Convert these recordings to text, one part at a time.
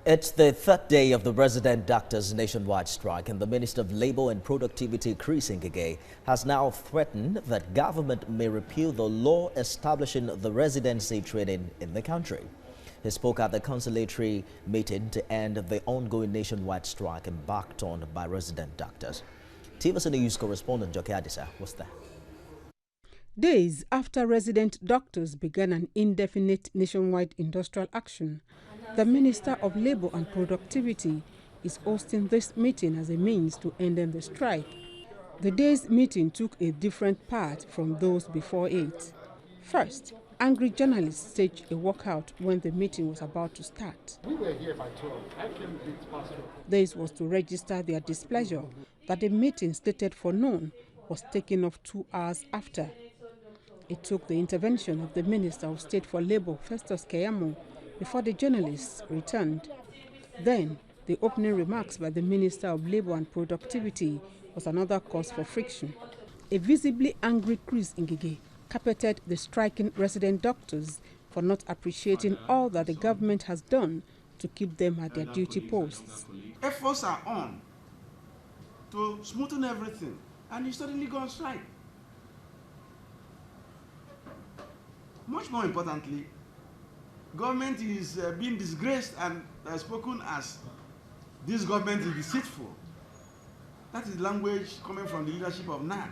It's the third day of the resident doctors' nationwide strike, and the Minister of Labour and Productivity, Chris Ngige, has now threatened that government may repeal the law establishing the residency training in the country. He spoke at the conciliatory meeting to end the ongoing nationwide strike embarked on by resident doctors. TVC News correspondent Joke Adisa was there. Days after resident doctors began an indefinite nationwide industrial action, the Minister of Labour and Productivity is hosting this meeting as a means to ending the strike. The day's meeting took a different path from those before it. First, angry journalists staged a walkout when the meeting was about to start. We were here by 12. I came a bit past 12. This was to register their displeasure that the meeting slated for noon was taken off 2 hours after. It took the intervention of the Minister of State for Labour, Festus Keyamo, before the journalists returned. Then, the opening remarks by the Minister of Labour and Productivity was another cause for friction. A visibly angry Chris Ngige carpeted the striking resident doctors for not appreciating all that the government has done to keep them at their duty posts. Efforts are on to smoothen everything, and you suddenly go on strike. Much more importantly, government is being disgraced and spoken as this government is deceitful. That is language coming from the leadership of NAD.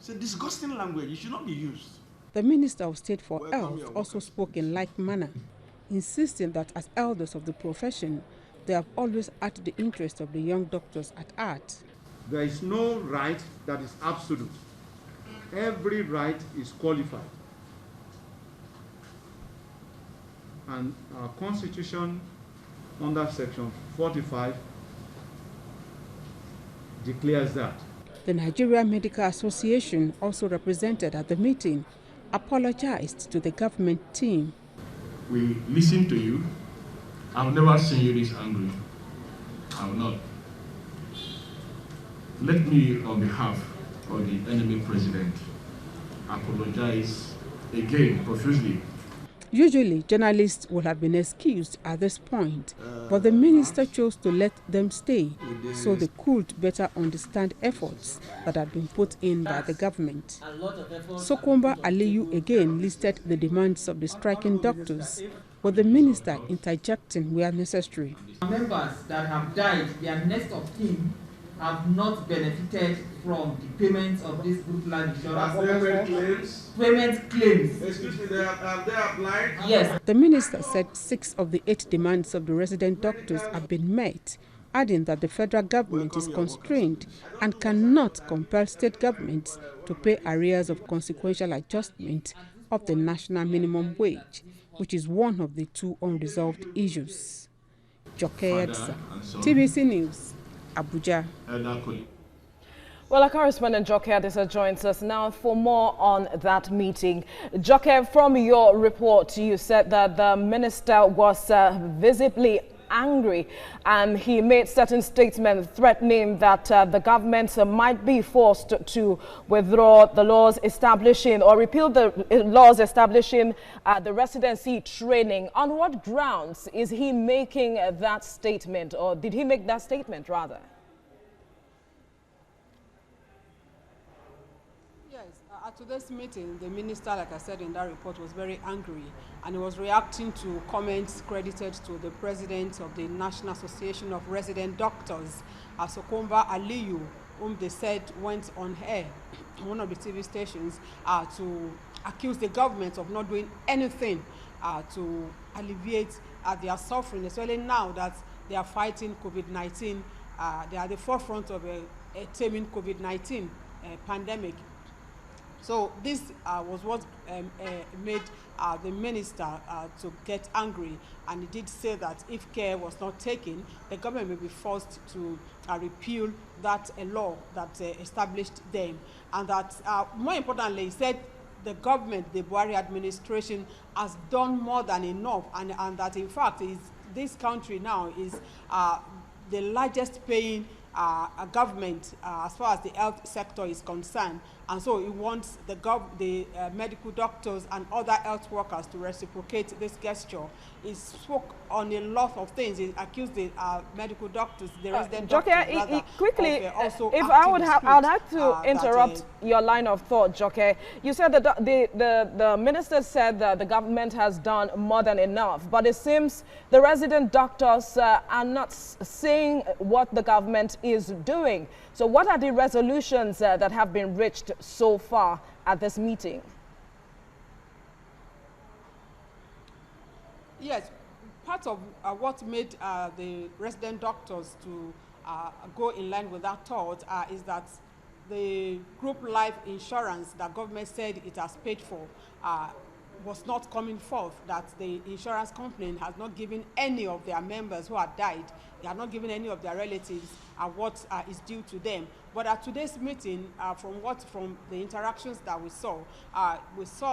It's a disgusting language. It should not be used. The Minister of State for Health also spoke in like manner, insisting that as elders of the profession, they have always had the interest of the young doctors at heart. There is no right that is absolute. Every right is qualified. And our Constitution, under Section 45, declares that. The Nigeria Medical Association, also represented at the meeting, apologized to the government team. We listen to you. I've never seen you this angry. I've not. Let me, on behalf of the enemy president, apologize again profusely. Usually, journalists would have been excused at this point, but the minister chose to let them stay so they could better understand efforts that had been put in by the government. Sokomba Aliyu again listed the demands of the striking doctors, with the minister interjecting where necessary. Members that have died, their next of kin have not benefited from the payments of this group life insurance. Payment claims. Excuse me, they applied? Yes. The minister said 6 of the 8 demands of the resident doctors have been met, adding that the federal government is constrained and cannot compel state governments to pay arrears of consequential adjustment of the national minimum wage, which is one of the 2 unresolved issues. Joke Adisa, TVC News, Abuja. Well, our correspondent Joke Adisa joins us now for more on that meeting. Joke, from your report, you said that the minister was visibly angry, and he made certain statements threatening that the government might be forced to withdraw the laws establishing or repeal the laws establishing the residency training. On what grounds is he making that statement, or did he make that statement rather? At today's meeting, the minister, like I said in that report, was very angry, and he was reacting to comments credited to the president of the National Association of Resident Doctors, Sokomba Aliyu, whom they said went on air on one of the TV stations to accuse the government of not doing anything to alleviate their suffering, especially now that they are fighting COVID-19. They are at the forefront of a taming COVID-19 pandemic. So this was what made the minister to get angry, and he did say that if care was not taken, the government may be forced to repeal that law that established them, and that more importantly, he said the government, the Buhari administration, has done more than enough, and that in fact this country now is the largest paying government as far as the health sector is concerned, and so he wants the medical doctors and other health workers to reciprocate this gesture. He spoke on a lot of things. He accused the medical doctors, the resident doctors, rather, quickly, also if I would have, I'd like to interrupt your line of thought, Joke. You said that the minister said that the government has done more than enough, but it seems the resident doctors are not saying what the government is doing. So what are the resolutions that have been reached so far at this meeting? Yes, part of what made the resident doctors to go in line with that thought is that the group life insurance that government said it has paid for was not coming forth, that the insurance company has not given any of their members who had died, they have not given any of their relatives what is due to them. But at today's meeting, from the interactions that we saw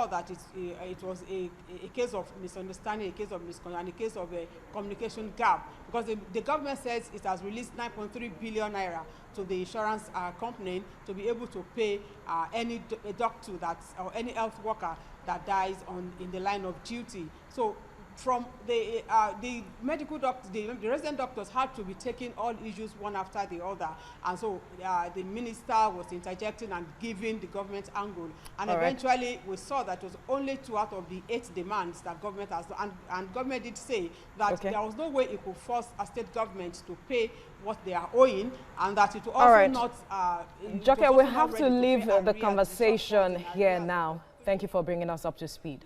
that it was a case of misunderstanding, a case of misconduct, a case of a communication gap, because the government says it has released 9.3 billion naira to the insurance company to be able to pay any doctor or any health worker that dies in the line of duty. So from the medical doctors, the resident doctors had to be taking all issues one after the other, and so the minister was interjecting and giving the government angle, and eventually we saw that it was only 2 out of the 8 demands that government has done, and government did say that there was no way it could force a state government to pay what they are owing, and that it will also not. Joke, we have to leave the conversation here now. Thank you for bringing us up to speed.